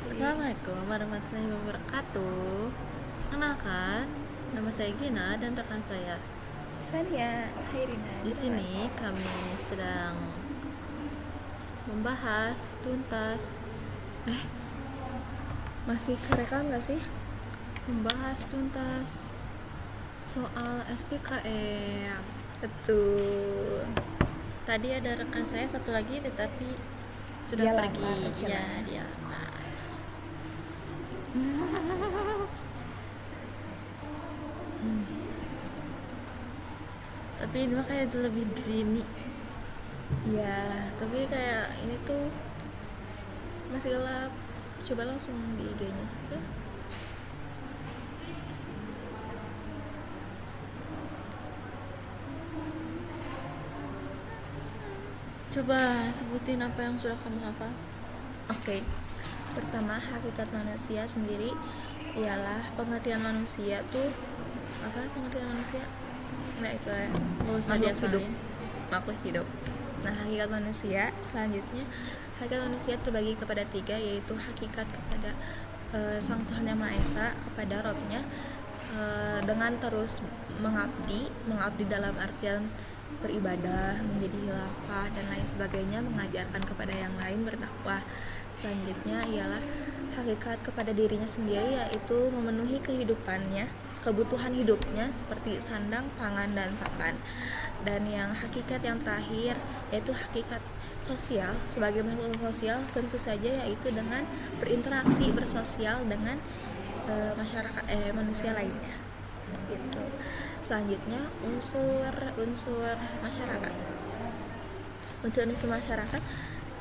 Assalamualaikum warahmatullahi wabarakatuh. Kenalkan, nama saya Gina dan rekan saya. Sania, Hairina. Di sini kami sedang membahas tuntas, Masih kerekam nggak sih? membahas tuntas soal SBKM. Betul. Tadi ada rekan saya satu lagi, tetapi sudah Dia pergi. lamar, Ya, Cina. dia lamar. Tapi ini mah kayak lebih dreamy. Ya, tapi kayak ini tuh masih gelap. Coba langsung di IG-nya saja. Coba sebutin apa yang sudah kamu hafal. Oke. Pertama, hakikat manusia sendiri ialah pengertian manusia tuh apa? Pengertian manusia? Nah, itu ya. Nggak usah Makhluk hidup. dihafalin. Makhluk hidup. Nah, hakikat manusia selanjutnya, hakikat manusia terbagi kepada 3, yaitu hakikat kepada Sang Tuhan Yang Maha Esa, kepada Robnya, dengan terus mengabdi dalam artian beribadah, menjadi khilafah dan lain sebagainya, mengajarkan kepada yang lain, berdakwah. Selanjutnya ialah hakikat kepada dirinya sendiri, yaitu memenuhi kehidupannya, kebutuhan hidupnya seperti sandang, pangan, dan papan. Dan yang hakikat yang terakhir yaitu hakikat sosial, sebagai makhluk sosial tentu saja, yaitu dengan berinteraksi, bersosial dengan masyarakat manusia lainnya gitu. Selanjutnya unsur masyarakat. Unsur masyarakat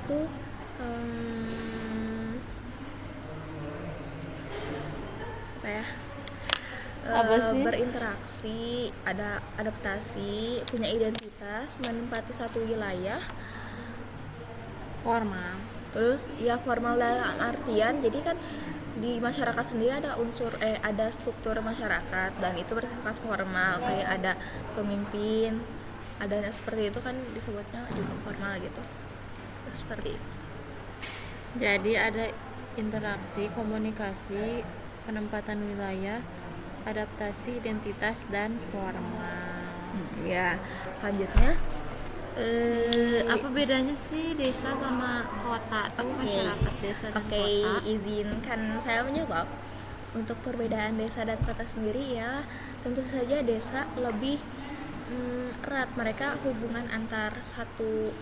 tuh apa ya? Apa sih? Berinteraksi, ada adaptasi, punya identitas, menempati satu wilayah. Formal. Terus ya formal dalam artian, jadi kan di masyarakat sendiri ada ada struktur masyarakat, dan itu bersifat formal, kayak ada pemimpin, ada yang seperti itu kan disebutnya juga formal gitu. Terus seperti itu. Jadi ada interaksi, komunikasi, penempatan wilayah, adaptasi, identitas, dan formal. Ya, selanjutnya Apa bedanya sih desa sama kota atau masyarakat desa dan Oke, kota? izinkan saya menjawab. Untuk perbedaan desa dan kota sendiri, ya tentu saja desa lebih erat, mereka hubungan antar satu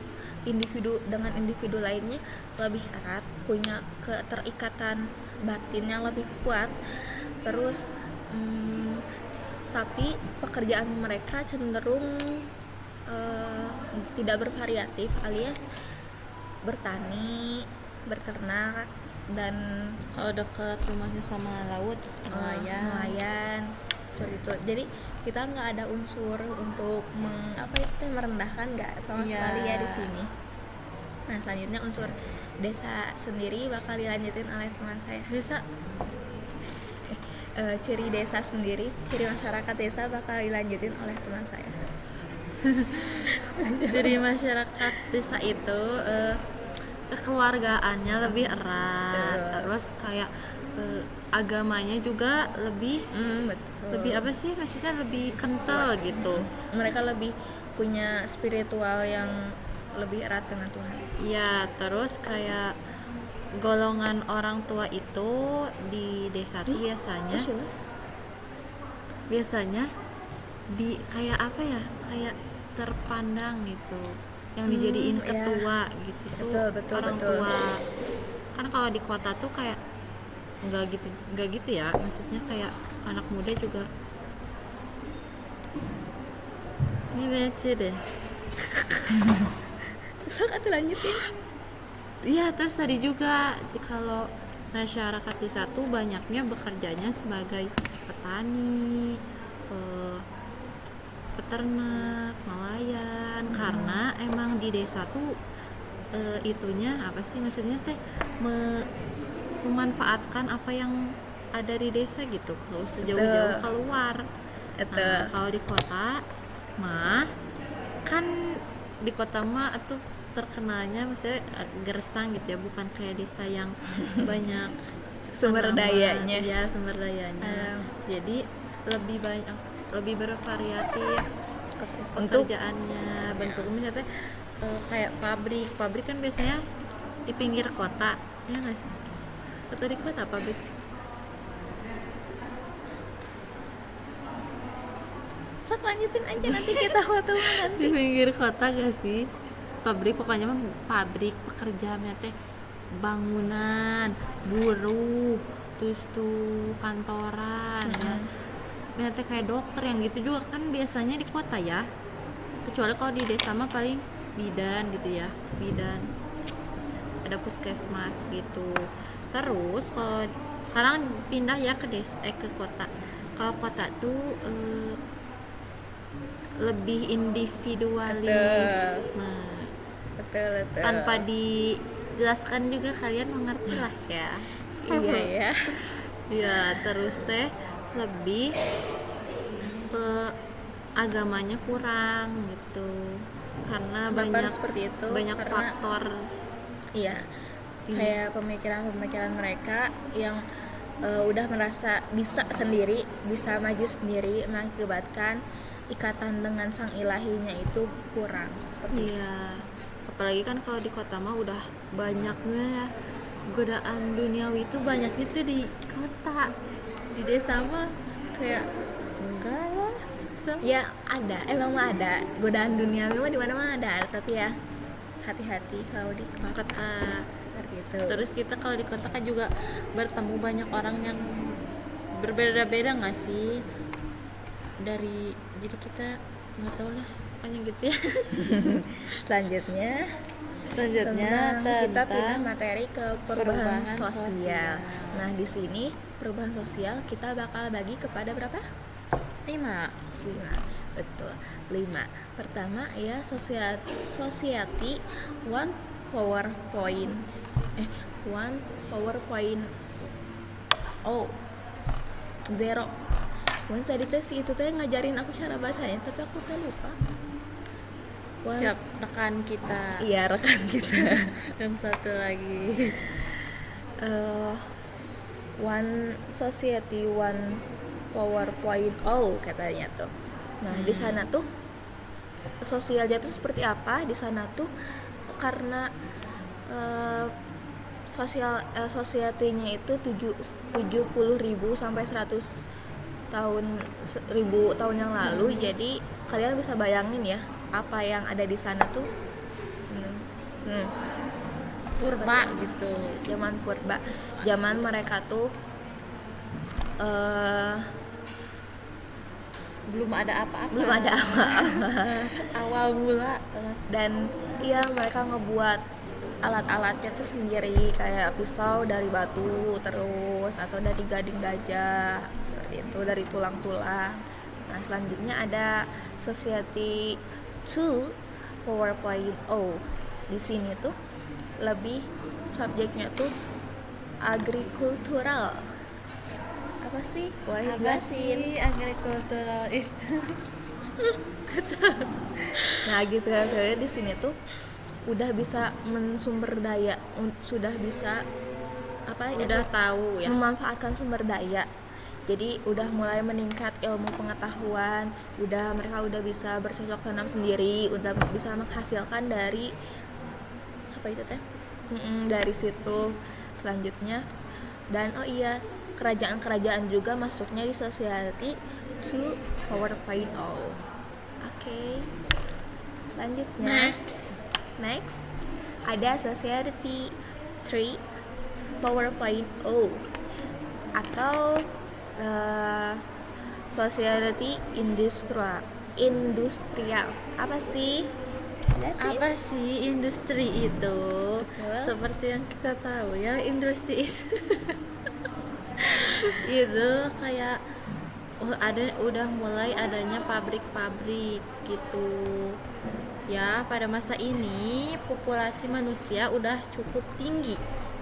individu dengan individu lainnya lebih erat, punya keterikatan batin yang lebih kuat. Terus tapi pekerjaan mereka cenderung tidak bervariatif, alias bertani, berternak, dan Kalau dekat rumahnya sama laut, nelayan seperti itu. Jadi kita nggak ada unsur untuk merendahkan, nggak sama Iya. sekali ya di sini. Nah, selanjutnya unsur desa sendiri bakal dilanjutin oleh teman saya. Desa Ciri desa sendiri, ciri masyarakat desa bakal dilanjutin oleh teman saya. jadi masyarakat desa itu kekeluargaannya lebih erat, terus kayak agamanya juga lebih Betul. lebih apa sih, maksudnya lebih kental gitu. Mereka lebih punya spiritual yang lebih erat dengan Tuhan. Ya, terus kayak golongan orang tua itu di desa tuh biasanya di kayak apa ya, kayak terpandang gitu, yang dijadiin ya. ketua gitu tuh Betul, orang betul. tua. Kan kalau di kota tuh kayak nggak gitu ya, maksudnya kayak anak muda juga ini lucu deh. Sok atuh lanjutin. Iya, terus tadi juga kalau masyarakat di satu banyaknya bekerjanya sebagai petani, peternak, nelayan, karena emang di desa tuh itunya apa sih, maksudnya teh memanfaatkan apa yang ada di desa gitu, nggak usah jauh-jauh keluar. Nah, kalau di kota mah kan di kota mah tuh terkenalnya maksudnya gersang gitu ya, bukan kayak desa yang banyak Sumber tanaman. dayanya. Ya, sumber dayanya. Jadi lebih banyak, lebih bervariatif Untuk pekerjaannya. Bentuknya misalnya kayak pabrik kan biasanya di pinggir kota, ya nggak sih? Atau di kota pabrik? sok lanjutin aja nanti kita foto Di nanti. pinggir kota gak sih pabrik, pokoknya mah pabrik pekerjaannya teh bangunan, buruh, terus tuh kantoran ya. Ya teh kayak dokter yang gitu juga kan biasanya di kota ya, kecuali kalau di desa mah paling bidan gitu ya, bidan, ada puskesmas gitu. Terus kalau sekarang pindah ya ke ke kota. Kalau kota tuh lebih individualis. Betul. Nah, Betul. tanpa dijelaskan juga kalian mengerti lah ya. Iya ya. Ya, terus teh lebih agamanya kurang gitu, karena Kenapa banyak seperti itu? banyak Karena faktor. iya, kayak pemikiran mereka yang udah merasa bisa sendiri, bisa maju sendiri, mengakibatkan ikatan dengan sang ilahinya itu kurang. Seperti itu. Iya, apalagi kan kalau di kota mah udah banyaknya ya, godaan duniawi itu banyaknya tuh di kota. Di desa mah kayak enggak lah. Ya ada, emang mah ada godaan duniawi mah di mana-mana ada, tapi ya hati-hati kalau di Kota. seperti itu. Terus kita kalau di kota kan juga bertemu banyak orang yang berbeda-beda nggak sih, dari, jadi kita nggak tahu lah pokoknya gitu ya. Selanjutnya Selanjutnya kita pindah tentang materi ke perubahan sosial. Nah, di sini perubahan sosial kita bakal bagi kepada berapa? 5. 5. Betul. 5. Pertama ya society one PowerPoint. One PowerPoint. Oh. 0. One tadi teh si itu teh ngajarin aku cara bahasanya, tapi aku teh lupa. Siap, rekan kita. Iya, rekan kita. Yang satu lagi. One society one PowerPoint katanya tuh. Nah, di sana tuh sosialnya tuh seperti apa? Di sana tuh karena society-nya itu 70.000 sampai 100 ribu tahun yang lalu. Jadi kalian bisa bayangin ya apa yang ada di sana tuh. Purba gitu. Zaman purba, zaman mereka tuh Belum ada apa-apa. Awal mula. Dan iya, mereka ngebuat alat-alatnya tuh sendiri, kayak pisau dari batu, terus atau dari gading gajah seperti itu, dari tulang-tulang. Nah, selanjutnya ada society 2 PowerPoint. Di sini tuh lebih subjeknya tuh agrikultural. Apa sih? Boleh jelasin? Agrikultural itu? Nah, agrikultural di sini tuh udah bisa mensumber daya, sudah bisa Udah tahu ya. memanfaatkan sumber daya. Jadi udah mulai meningkat ilmu pengetahuan, mereka udah bisa bercocok tanam sendiri, udah bisa menghasilkan dari apa itu teh? Dari situ. Selanjutnya, dan kerajaan-kerajaan juga masuknya di society 2 PowerPoint. Oke. Selanjutnya next ada society 3 PowerPoint atau society industrial. Apa sih? Apa sih industri itu? Betul. Seperti yang kita tahu ya, industri itu kayak udah mulai adanya pabrik-pabrik gitu ya. Pada masa ini populasi manusia udah cukup tinggi,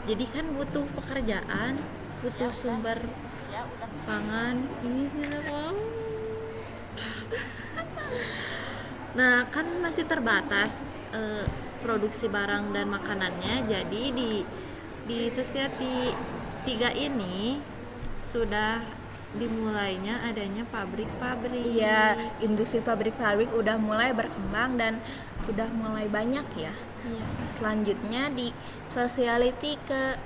jadi kan butuh pekerjaan, butuh sumber pangan ini nah kan masih terbatas produksi barang dan makanannya. Jadi di Society 3 ini sudah dimulainya adanya pabrik-pabrik. Iya, industri pabrik-pabrik udah mulai berkembang dan udah mulai banyak ya. Iya. Selanjutnya di sociality ke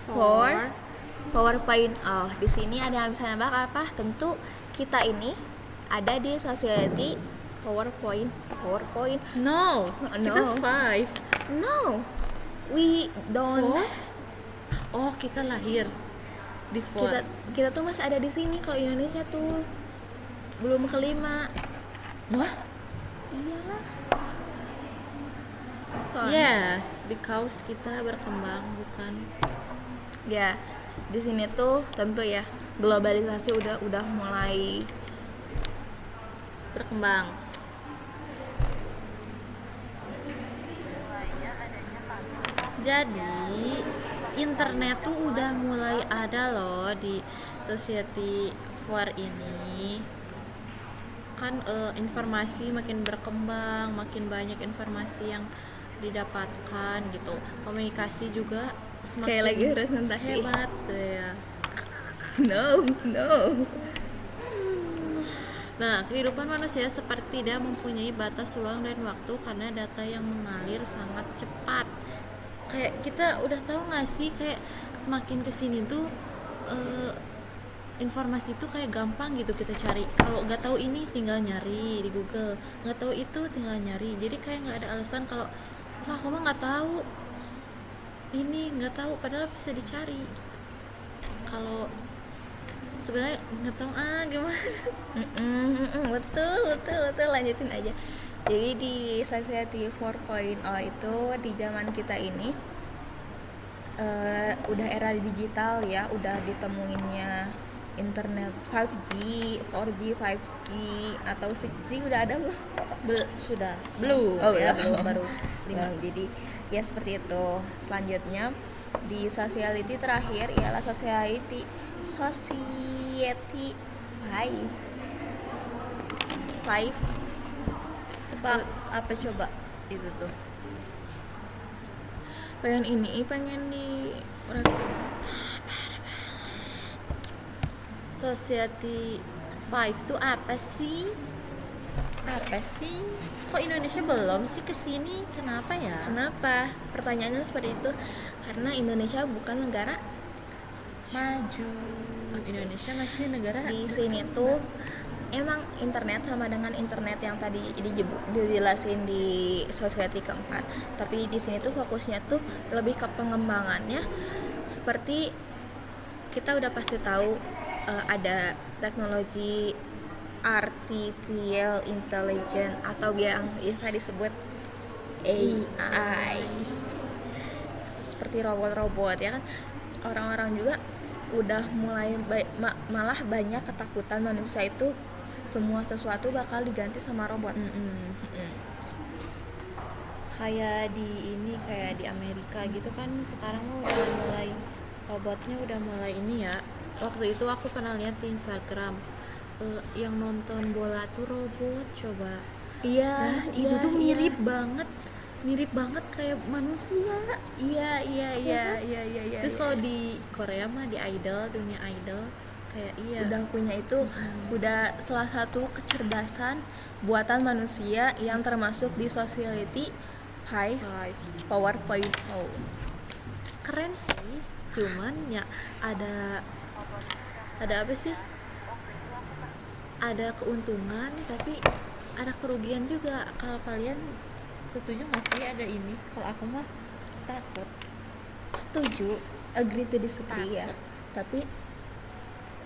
For 4 PowerPoint. Oh, di sini ada yang bisa nambah apa? Tentu kita ini ada di society PowerPoint. no, kita No. 5. No, we don't. Four? Oh, kita lahir di 4. Kita tuh masih ada di sini. Kalau Indonesia tuh belum kelima. Wah? Iyalah. Soalnya, Yes, because kita berkembang bukan. ya di sini tuh tentu ya globalisasi udah mulai Berkembang. Jadi internet tuh udah mulai ada loh di Society 4 ini. Kan informasi makin berkembang, makin banyak informasi yang didapatkan gitu. Komunikasi juga semakin kayak lagi presentasi. hebat ya. No. Nah, kehidupan manusia seperti tidak mempunyai batas ruang dan waktu karena data yang mengalir sangat cepat. Kayak kita udah tahu nggak sih, kayak semakin kesini tuh informasi tuh kayak gampang gitu kita cari. Kalau nggak tahu ini tinggal nyari di Google, nggak tahu itu tinggal nyari. Jadi kayak nggak ada alasan kalau wah aku mah nggak tahu ini, nggak tahu, padahal bisa dicari. Kalau sebenarnya nggak tahu gimana. Betul, lanjutin aja. Jadi di Society 4.0 itu di zaman kita ini udah era digital ya, udah ditemuinnya internet 5G, 4G, 5G atau 6G udah ada belum? Sudah belum Oh, ya, belum. baru Jadi ya seperti itu. Selanjutnya di sociality terakhir ialah society 5. apa coba itu tuh pengen di Society 5 tuh apa sih kok Indonesia belum sih kesini, kenapa ya? Kenapa? Pertanyaannya seperti itu karena Indonesia bukan negara Maju, Indonesia masih negara di sini tuh emang internet sama dengan internet yang tadi dijelasin di society keempat, tapi di sini tuh fokusnya tuh lebih ke pengembangannya. Seperti kita udah pasti tahu ada teknologi artificial intelligence atau yang bisa disebut AI, seperti robot-robot ya kan. Orang-orang juga udah mulai malah banyak ketakutan manusia itu semua sesuatu bakal diganti sama robot. Kayak di Amerika gitu kan sekarang udah mulai robotnya udah mulai ini ya. Waktu itu aku pernah lihat di Instagram yang nonton bola tuh robot, coba. Iya, Nah, itu tuh mirip banget kayak manusia. Iya. Terus kalau di Korea mah di dunia idol kayak udah punya itu, udah salah satu kecerdasan buatan manusia yang termasuk di sociality 5 PowerPoint. keren sih, cuman ya ada apa sih, ada keuntungan tapi ada kerugian juga. Kalau kalian setuju nggak sih ada ini? Kalau aku mah takut. Setuju, agree to disagree ya. Tapi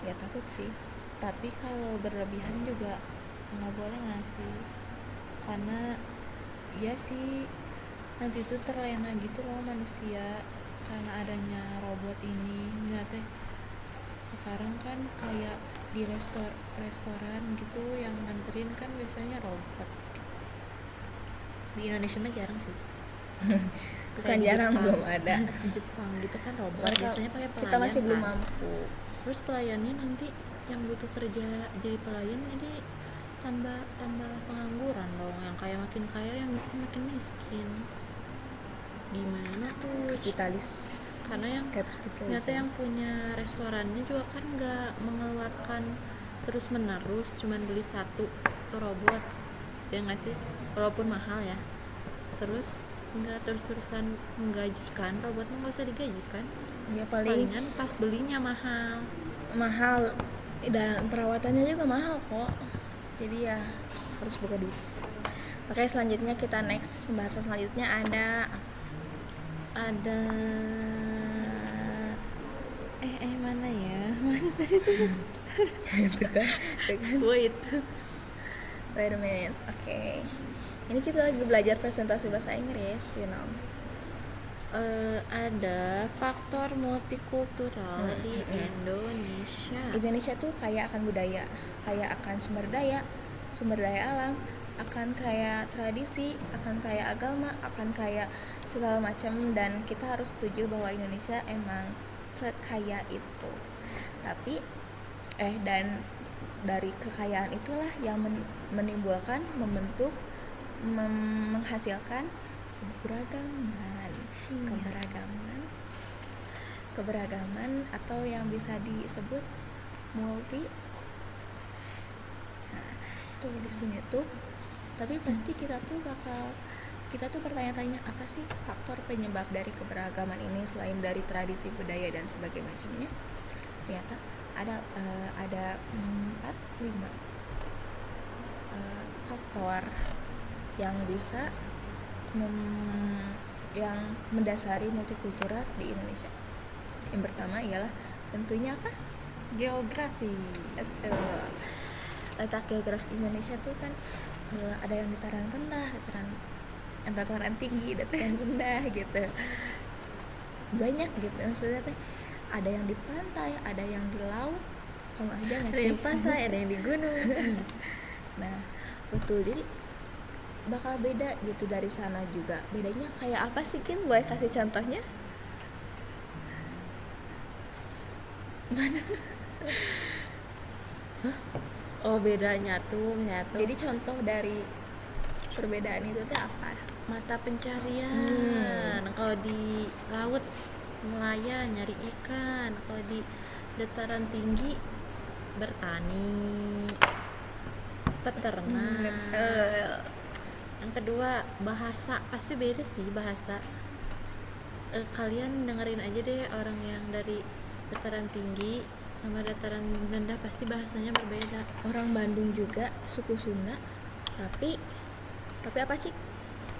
ya takut sih. Tapi kalau berlebihan juga nggak boleh nggak sih, karena ya sih nanti tuh terlena gitu loh manusia karena adanya robot ini. Teh sekarang kan kayak di restoran gitu yang nganterin kan biasanya robot. Di Indonesia mah jarang sih. Bukan jarang, belum ada. Di Jepang gitu kan robot biasanya pakai pelayan. Kita masih belum kan. mampu. Terus pelayannya nanti yang butuh kerja jadi pelayan jadi tambah pengangguran dong, yang kaya makin kaya, yang miskin makin miskin. gimana tuh Kapitalis. karena yang Kapitalisme. ternyata yang punya restorannya juga kan nggak mengeluarkan terus menerus, cuman beli satu itu robot ya nggak sih, walaupun mahal ya, terus nggak terus-terusan menggajikan robotnya, nggak usah digajikan, Ya paling palingan pas belinya mahal. mahal dan perawatannya juga mahal kok. Jadi ya harus buka duit. Oke, selanjutnya kita next pembahasan selanjutnya ada Ada mana ya, mana tadi tuh itu kan. wait Wait a minute. Oke. Ini kita lagi belajar presentasi bahasa Inggris, you know. ada faktor multikultural di Indonesia. Indonesia tuh kaya akan budaya, kaya akan sumber daya alam, akan kaya tradisi, akan kaya agama, akan kaya segala macam, dan kita harus setuju bahwa Indonesia emang sekaya itu. Tapi dan dari kekayaan itulah yang menimbulkan, membentuk, menghasilkan keberagaman. Keberagaman atau yang bisa disebut multi. Nah, itu di sini tuh. Tapi pasti kita tuh bertanya-tanya, apa sih faktor penyebab dari keberagaman ini selain dari tradisi, budaya dan sebagainya macamnya. Ternyata ada 4-5 faktor yang bisa yang mendasari multikultural di Indonesia. Yang pertama ialah tentunya apa? Geografi. Letak geografi Indonesia tuh kan ada yang dataran rendah, dataran tinggi, dataran rendah gitu. Banyak gitu maksudnya teh. Ada yang di pantai, ada yang di laut, sama aja nggak Ada sih? yang pantai, ada yang di gunung. Nah, betul. Jadi bakal beda gitu dari sana juga. Bedanya kayak apa sih, Kim? Boleh kasih contohnya? Oh, bedanya tuh Jadi contoh dari perbedaan itu tuh apa? mata pencarian. Kalau di laut nelayan nyari ikan, kalau di dataran tinggi bertani, peternak. Yang kedua, bahasa pasti beda sih bahasa. Kalian dengerin aja deh orang yang dari dataran tinggi sama dataran rendah pasti bahasanya berbeda. Orang Bandung juga suku Sunda, tapi apa sih?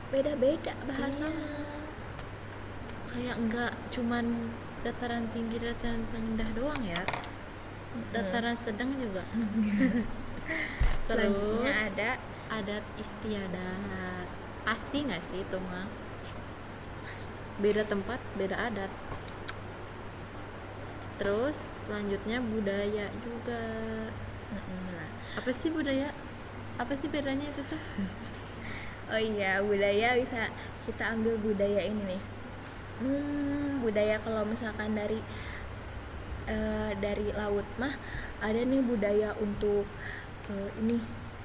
Beda-beda bahasanya. Kayak enggak cuman dataran tinggi dataran rendah doang ya, dataran sedang juga. Selanjutnya Terus ada adat istiadat, pasti nggak sih itu mah, beda tempat beda adat. Terus selanjutnya budaya juga. nah, Apa sih budaya, apa sih bedanya itu tuh? oh iya, budaya bisa kita ambil budaya ini nih. Budaya kalau misalkan dari laut mah ada nih budaya untuk ini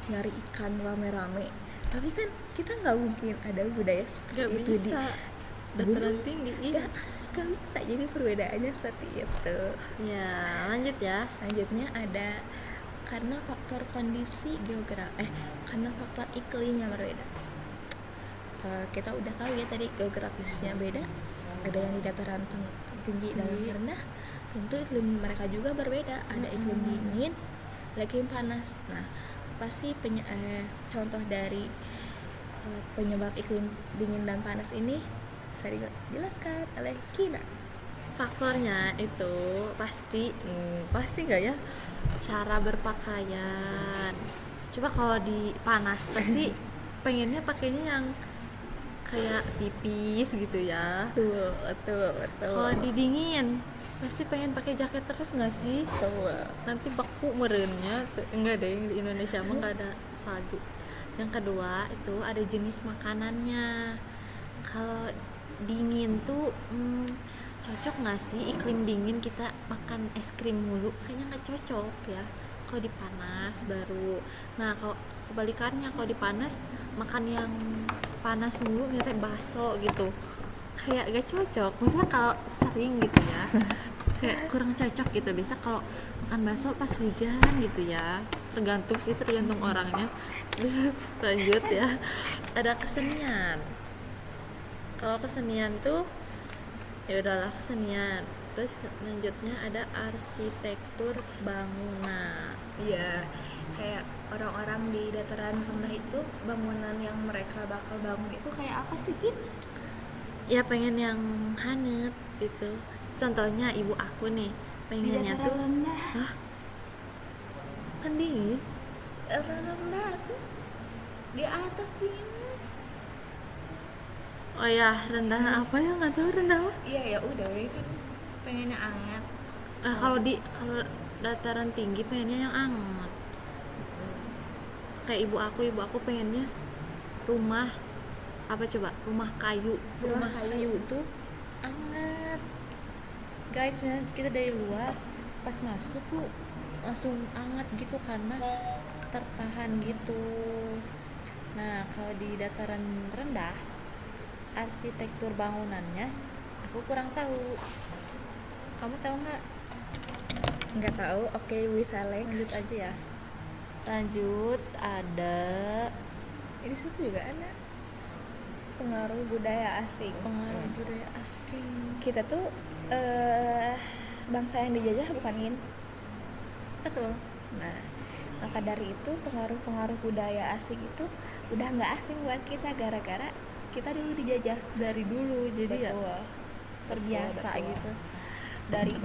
nyari ikan rame-rame. Tapi kan kita nggak mungkin ada budaya seperti Gak itu di bisa dataran tinggi. Iya. Kan bisa, jadi perbedaannya seperti itu. Ya, lanjut ya. Selanjutnya ada karena faktor kondisi karena faktor iklim yang berbeda. Kita udah tahu ya tadi geografisnya beda, ada yang di dataran tinggi dan rendah, tentu iklim mereka juga berbeda, ada iklim dingin, ada iklim panas. Nah, apa sih contoh dari penyebab iklim dingin dan panas ini? Bisa dijelaskan oleh Kina. Faktornya itu pasti nggak ya, cara berpakaian. Coba kalau di panas pasti pengennya pakainya yang kayak tipis gitu ya. Betul. Kalau di dingin pasti pengen pakai jaket terus nggak sih? Nanti beku merenya. Enggak deh, di Indonesia mah nggak ada salju. Yang kedua itu ada jenis makanannya. Kalau dingin tuh cocok nggak sih iklim dingin kita makan es krim mulu? Kayaknya nggak cocok ya. Kalau di panas baru. Nah, kalau kebalikannya, kalau di panas makan yang panas mulu, misalnya bakso gitu, kayak gak cocok. Maksudnya kalau sering gitu ya kayak kurang cocok gitu. Biasa kalau makan bakso pas hujan gitu ya, tergantung sih, tergantung orangnya. Terus lanjut ya, ada kesenian. Kalau kesenian tuh ya udahlah kesenian. Terus lanjutnya ada arsitektur bangunan. Iya, kayak orang-orang di dataran rendah itu bangunan yang mereka bakal bangun itu kayak apa sih, Gin? Ya pengen yang hangat gitu. Contohnya ibu aku nih pengennya tuh rendah. hah, kan dingin. Dataran rendah tuh di atas dingin. Oh ya, rendah apa ya, nggak tahu rendah apa. Iya ya udah, we kan pengennya hangat. Kalau dataran tinggi pengennya yang hangat. Kayak ibu aku pengennya rumah apa coba, rumah kayu. Rumah kayu. Tuh hangat guys. Nah, kita dari luar pas masuk tuh langsung hangat gitu karena tertahan gitu. Nah kalau di dataran rendah arsitektur bangunannya aku kurang tahu. Kamu tahu nggak? Nggak tahu. Oke, bisa Lanjut aja ya. Lanjut, ada Ini situ juga ada pengaruh budaya asing. pengaruh budaya asing. Kita tuh bangsa yang dijajah bukan, Gin? Betul. Nah, maka dari itu pengaruh-pengaruh budaya asing itu udah nggak asing buat kita gara-gara kita dulu dijajah. Dari dulu jadi ya Betul. terbiasa Betul. gitu. Dari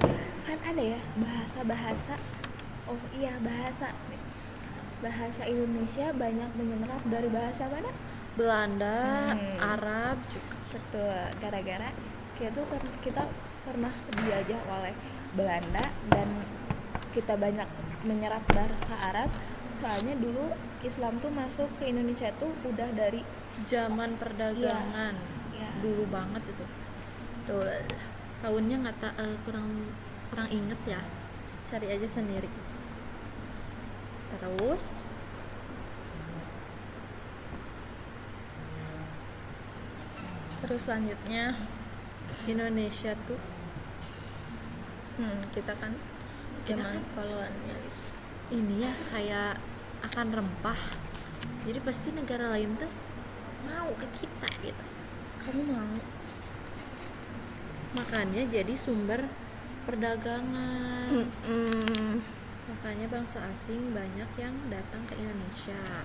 kan ada ya bahasa-bahasa. Oh iya, bahasa Indonesia banyak menyerap dari bahasa mana? Belanda, Arab juga. Betul, gara-gara kita pernah dijajah oleh Belanda dan kita banyak menyerap bahasa Arab. Soalnya dulu Islam tuh masuk ke Indonesia tuh udah dari Zaman perdagangan. Iya. Dulu banget itu. betul. Tahunnya kurang inget ya. Cari aja sendiri. Terus selanjutnya Indonesia tuh kita kan Kita zaman kan kolonialis. ini ya kayak akan rempah. Jadi pasti negara lain tuh mau ke kita gitu. Kamu mau? Makanya jadi sumber perdagangan. Makanya bangsa asing banyak yang datang ke Indonesia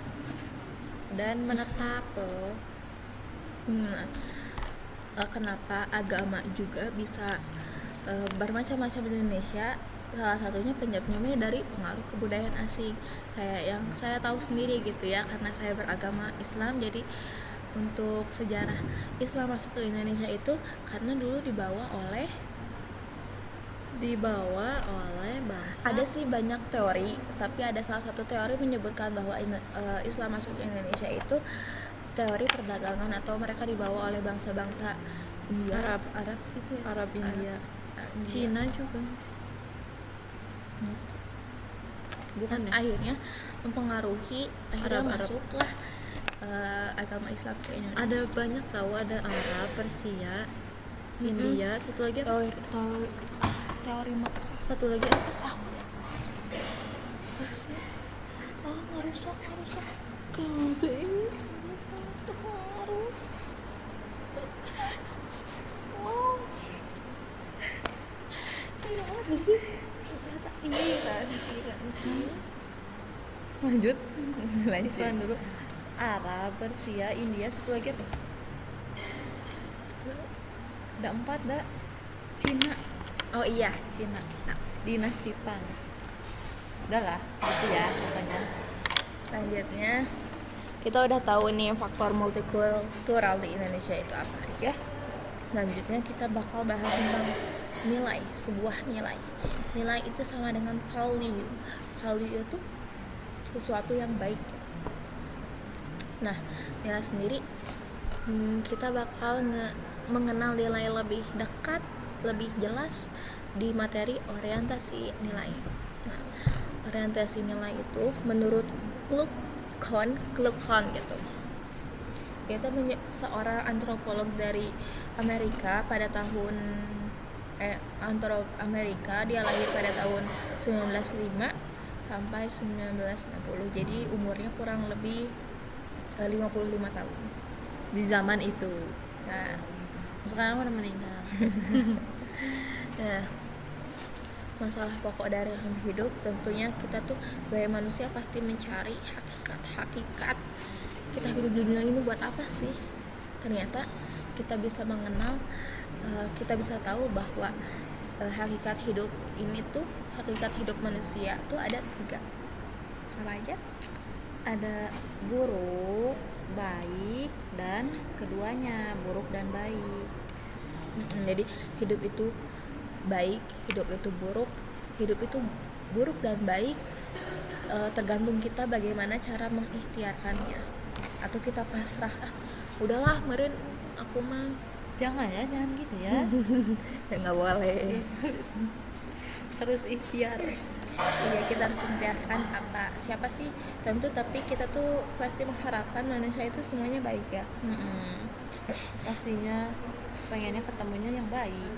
dan menetap loh. Kenapa agama juga bisa bermacam-macam di Indonesia? Salah satunya penyebabnya dari pengaruh kebudayaan asing. Kayak yang saya tahu sendiri gitu ya, karena saya beragama Islam. Jadi untuk sejarah Islam masuk ke Indonesia itu karena dulu dibawa oleh bangsa. ada sih banyak teori, tapi ada salah satu teori menyebutkan bahwa Islam masuk ke Indonesia itu teori perdagangan atau mereka dibawa oleh bangsa-bangsa India, Arab itu ya? Arab India. Cina juga. Bukan ya? Akhirnya mempengaruhi, akhirnya Arab. masuklah agama Islam ke Indonesia. Ada banyak tahu, ada Arab, Persia, India, satu lagi apa? Teori Makkah. Satu lagi apa? Ngerusak Lanjut. Lanjut. Iklan dulu. Arab, Persia, India, satu lagi apa? Ada 4 dah. Cina. Oh iya, Cina. Dinasti Tang. Udah lah, gitu ya pokoknya. selanjutnya kita udah tahu nih faktor multikultural di Indonesia itu apa aja. Selanjutnya kita bakal bahas tentang nilai, sebuah nilai. Nilai itu sama dengan value. Value itu sesuatu yang baik. Nah, nilai sendiri kita bakal mengenal nilai lebih dekat, lebih jelas di materi orientasi nilai. Nah, orientasi nilai itu menurut Klug Kohn gitu. Itu seorang antropolog dari Amerika pada tahun antropolog Amerika, dia lahir pada tahun 1905 sampai 1960. Jadi umurnya kurang lebih 55 tahun. Di zaman itu. Nah, Sekarang udah meninggal. nah, masalah pokok dari hidup tentunya kita tuh sebagai manusia pasti mencari hakikat kita hidup di dunia ini buat apa sih. Ternyata kita bisa mengenal, kita bisa tahu bahwa hakikat hidup ini tuh, hakikat hidup manusia tuh ada 3. Apa aja? Ada buruk, baik, dan keduanya buruk dan baik. Jadi hidup itu baik, hidup itu buruk, hidup itu buruk dan baik tergantung kita bagaimana cara mengikhtiarkannya. Atau kita pasrah, udahlah meren aku mah. Jangan gitu ya. Ya nggak boleh. Harus ikhtiar. Iya, kita harus mengikhtiarkan siapa sih tentu, tapi kita tuh pasti mengharapkan manusia itu semuanya baik ya. Pastinya pengennya ketemunya yang baik.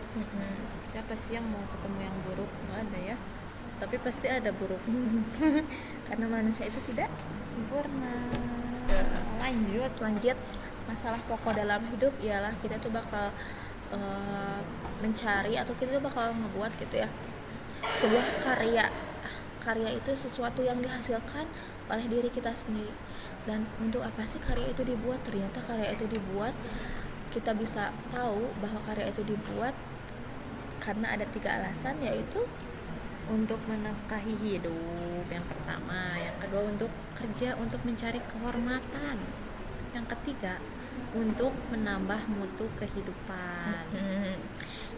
Siapa sih yang mau ketemu yang buruk? Nggak ada ya, tapi pasti ada buruk. Karena manusia itu tidak Sempurna. Lanjut. Masalah pokok dalam hidup ialah kita tuh bakal mencari, atau kita tuh bakal ngebuat gitu ya, sebuah karya itu sesuatu yang dihasilkan oleh diri kita sendiri. Dan untuk apa sih karya itu dibuat? Ternyata karya itu dibuat, kita bisa tahu bahwa karya itu dibuat karena ada 3 alasan, yaitu Untuk menafkahi hidup yang pertama, yang kedua untuk kerja untuk mencari kehormatan, yang ketiga untuk menambah mutu kehidupan.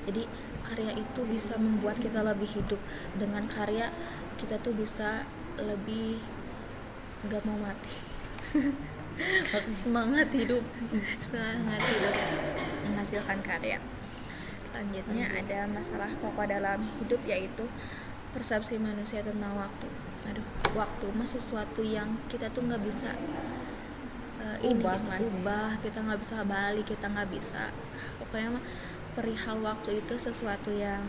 Jadi karya itu bisa membuat kita lebih hidup. Dengan karya kita tuh bisa lebih gak mau mati. Semangat hidup. Menghasilkan karya. Selanjutnya ada masalah pokok dalam hidup, yaitu persepsi manusia tentang waktu. Waktu mah sesuatu yang kita tuh nggak bisa ubah, kita nggak bisa balik, kita nggak bisa, pokoknya mah perihal waktu itu sesuatu yang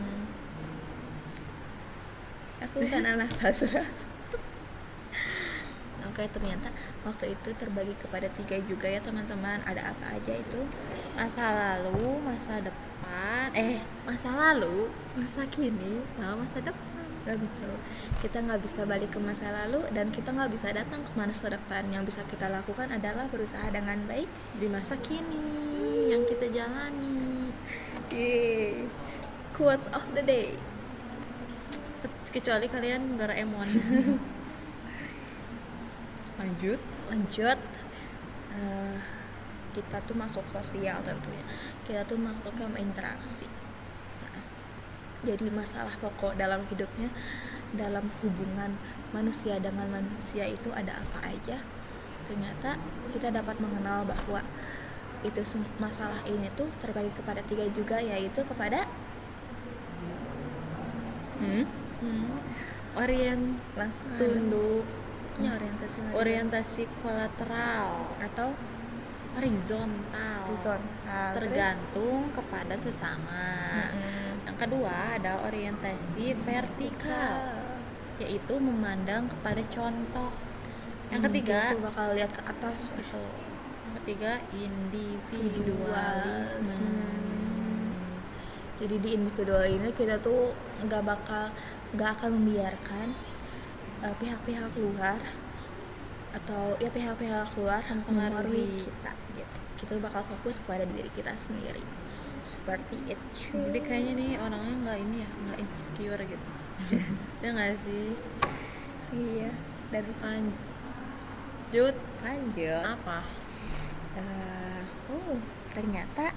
aku kan anak sastra. Oke, ternyata waktu itu terbagi kepada 3 juga ya teman-teman. Ada apa aja itu? Masa lalu, masa depan, masa lalu, masa kini, sama masa depan. Betul. Kita nggak bisa balik ke masa lalu dan kita nggak bisa datang ke masa depan. Yang bisa kita lakukan adalah berusaha dengan baik Di masa kini yang kita jalani. Quotes of the day. Kecuali kalian Doraemon. Lanjut. Kita tuh masuk sosial tentunya. Kita tuh masuk ke interaksi. Jadi masalah pokok dalam hidupnya, dalam hubungan manusia dengan manusia itu ada apa aja. Ternyata kita dapat mengenal bahwa itu masalah ini tuh terbagi kepada 3 juga, yaitu kepada langsung Tunduk. orientasi Kolateral atau horizontal. Tergantung kepada sesama. Yang kedua ada orientasi vertikal, yaitu memandang kepada contoh. Yang ketiga itu bakal lihat ke atas. betul. Yang ketiga individualisme. Jadi di individual ini kita tuh nggak akan membiarkan pihak-pihak luar atau ya pihak-pihak luar mempengaruhi kita gitu. Kita bakal fokus kepada diri kita sendiri. Seperti itu. Jadi kayaknya nih orangnya nggak insecure gitu. Ya nggak sih? Iya. Dan Lanjut. apa? Ternyata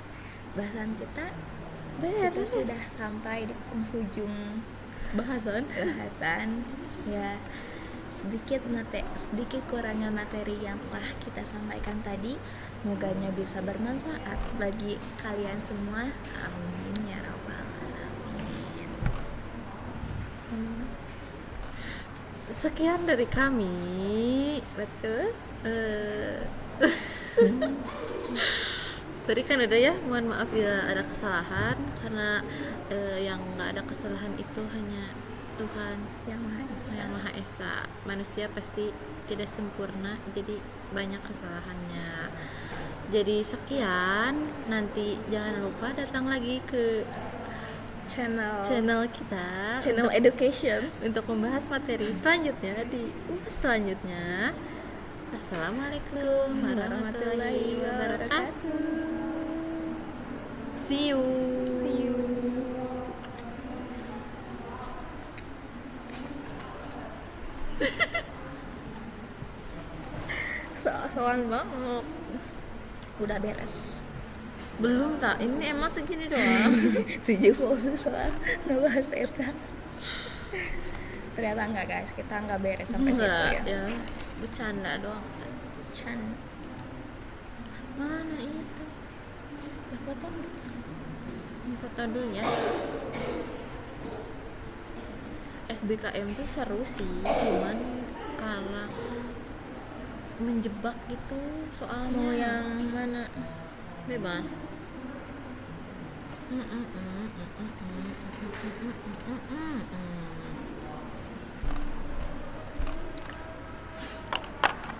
bahasan kita sudah sampai di penghujung Bahasan ya. Sedikit kurangnya materi yang telah kita sampaikan tadi, moganya bisa bermanfaat bagi kalian semua. Amin ya rabbal alamin. Sekian dari kami. Betul. Tadi kan ada ya, mohon maaf ya ada kesalahan karena yang nggak ada kesalahan itu hanya Tuhan Yang Maha Esa. yang Maha Esa. Manusia pasti tidak sempurna, jadi banyak kesalahannya. Jadi sekian, nanti jangan lupa datang lagi ke channel kita channel education. untuk membahas materi selanjutnya di UAS selanjutnya. Assalamualaikum warahmatullahi wabarakatuh. See you. Soal banget. Udah beres. Belum tak? Ini emang segini doang. 70 soal ngebahas eta. Ternyata enggak guys, kita enggak beres sampai situ Enggak, ya. ya. Bercanda doang. Chan. Mana itu? Ya foto. Foto dulu ya. SBKM tuh seru sih, cuman karena menjebak gitu soalnya. Mau yang mana? Bebas.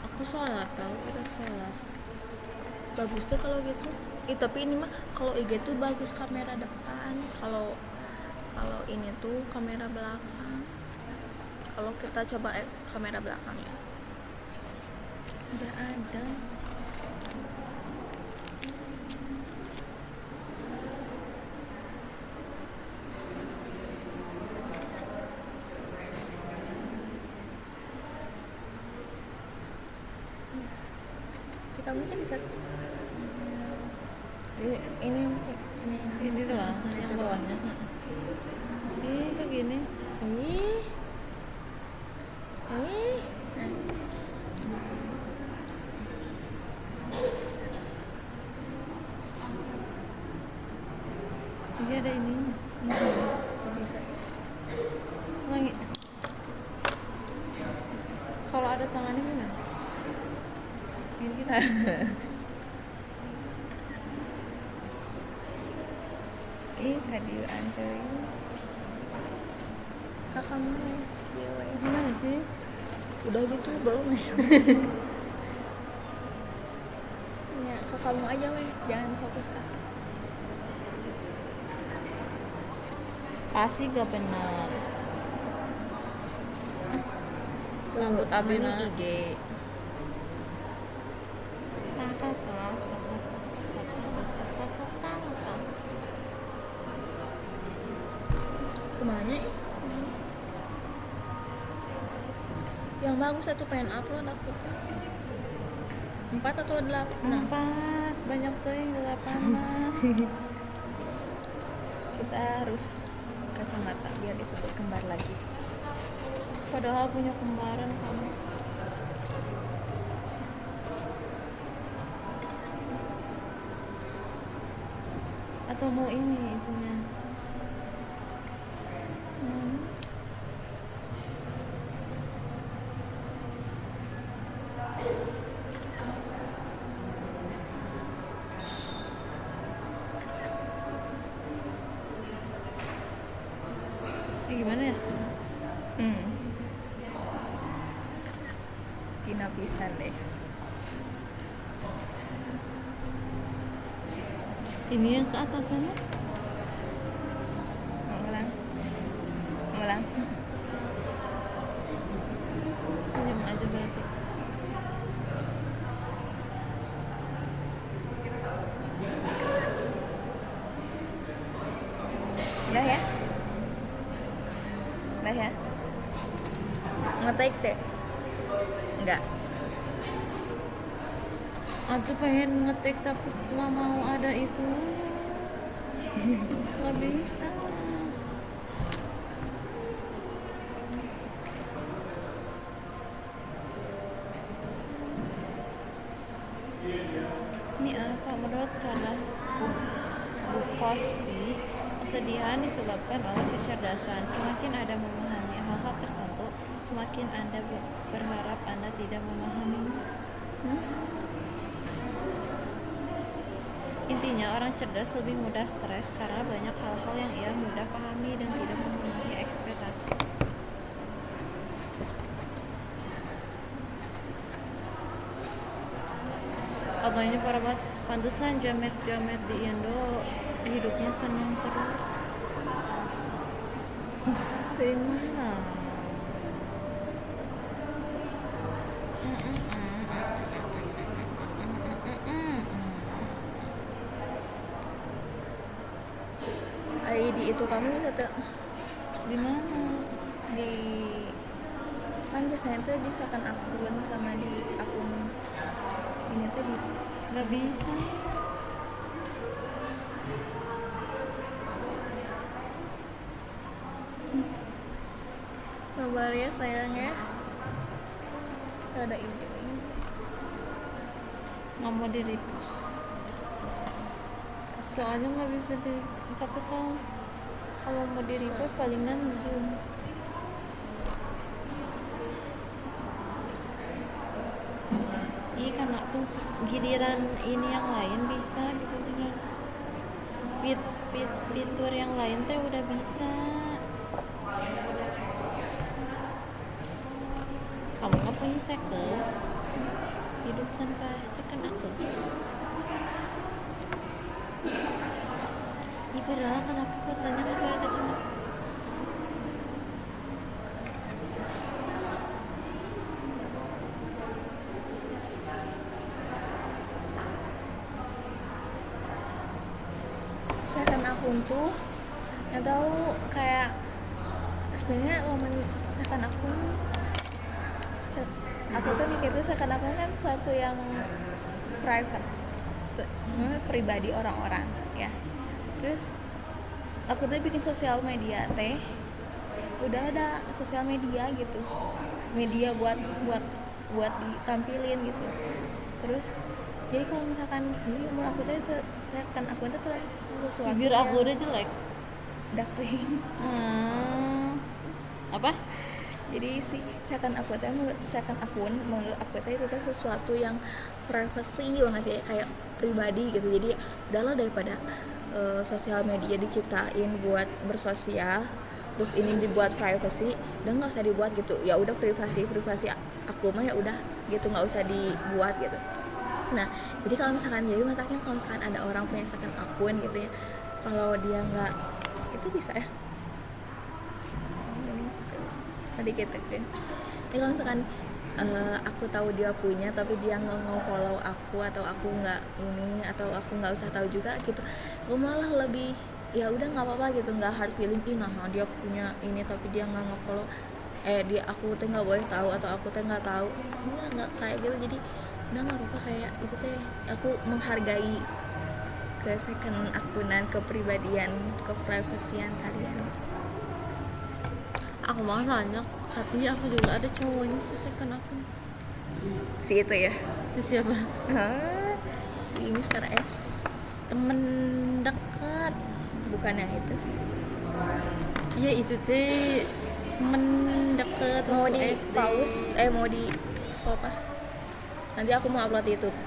Aku sholat tau, udah sholat. Bagus tuh kalau gitu. Tapi ini mah kalau IG tuh bagus kamera depan. Kalau ini tuh kamera belakang. Kalau kita coba kamera belakangnya. Udah ada. Kita bisa Ini doang, yang bawahnya. Ih, begini. Ih. Ini ada ini. Tuh bisa. Lagi. Kalau ada tangannya gimana? Ini kita. Ih, tadi antri. Kakakmu Gimana sih? udah gitu belum ya? Ya, kakakmu aja weh, jangan fokus kak. Pasti gak benar. Rambut Abina. Ini IG. Kemana ya? Yang bagus satu pengen upload aku tuh 4 atau 8? 4, banyak tuh yang 8 mah. Kita harus kacamata biar disebut kembar lagi. Padahal punya kembaran kamu. Atau mau ini itunya? Gimana ya? Pinapisan deh. Ini yang ke atas sana? Ngulang. Senyum aja berarti. Udah ya? Ngetik deh. Enggak. Aku pengen ngetik tapi nggak mau ada itu. Nggak bisa. Ini apa menurut Charles Bukowski, kesedihan disebabkan oleh kecerdasan. Semakin Anda memahami hal-hal tertentu, semakin Anda berharap Anda tidak memahaminya. Intinya orang cerdas lebih mudah stres karena banyak hal-hal yang ia mudah pahami dan tidak memenuhi ekspektasi. Contohnya parah banget, pantesan jamet-jamet di Indo hidupnya senang terus. Dari mana? ID itu kamu bisa tuh Di mana? di kan biasanya tuh di second akun sama di akun ini tuh bisa. Gak bisa. Sabar ya sayang ya. Ada ide. Nggak mau di repost. Soalnya nggak bisa di. Tapi kalau mau di repost palingan zoom. Iya karena tuh giliran ini yang lain bisa gitu, giliran fitur yang lain teh udah bisa. Kamu nggak punya second hidup tanpa second akun. Iya padahal kenapa fotonya nggak pakai kacamata? Second akun tuh nggak tahu kayak sebenarnya momen second akun aku tuh mikir tuh second akun kan sesuatu yang private pribadi orang-orang ya. Terus aku tuh bikin sosial media teh udah ada sosial media gitu, media buat ditampilin gitu. Terus jadi kalau misalkan ini umur aku tuh saya kan aku itu terus sesuatu Bibir yang aku udah jelek. darkring. Apa? Jadi si second akun menurut aku itu sesuatu yang privacy banget ya, kayak pribadi gitu. Jadi udahlah daripada sosial media diciptain buat bersosial terus ini dibuat privacy, udah nggak usah dibuat gitu. Ya udah privasi aku mah ya udah gitu, nggak usah dibuat gitu. Nah jadi kalau misalkan jadi mataknya kalau misalkan ada orang punya second akun gitu ya, kalau dia nggak itu bisa ya tadi gitu kan. Ya kalau misalkan aku tahu dia punya tapi dia nggak mau follow aku atau aku nggak ini atau aku nggak usah tahu juga gitu, aku malah lebih ya udah nggak apa-apa gitu, nggak hard feeling nah dia punya ini tapi dia nggak nge-follow dia aku tuh nggak boleh tahu atau aku tuh nggak tahu, nggak kayak gitu. Jadi udah nggak apa-apa, kayak itu teh aku menghargai ke second akunan, kepribadian, keprivasian kalian. Aku mau soalnya, tapi aku juga ada cowoknya sih second akun. Si itu ya? Si siapa? Si Mr. S. Temen dekat. Bukan yang itu. Iya itu teh temen deket. Mau waktu di SD. pause, mau di stop ah. Nanti aku mau upload di YouTube.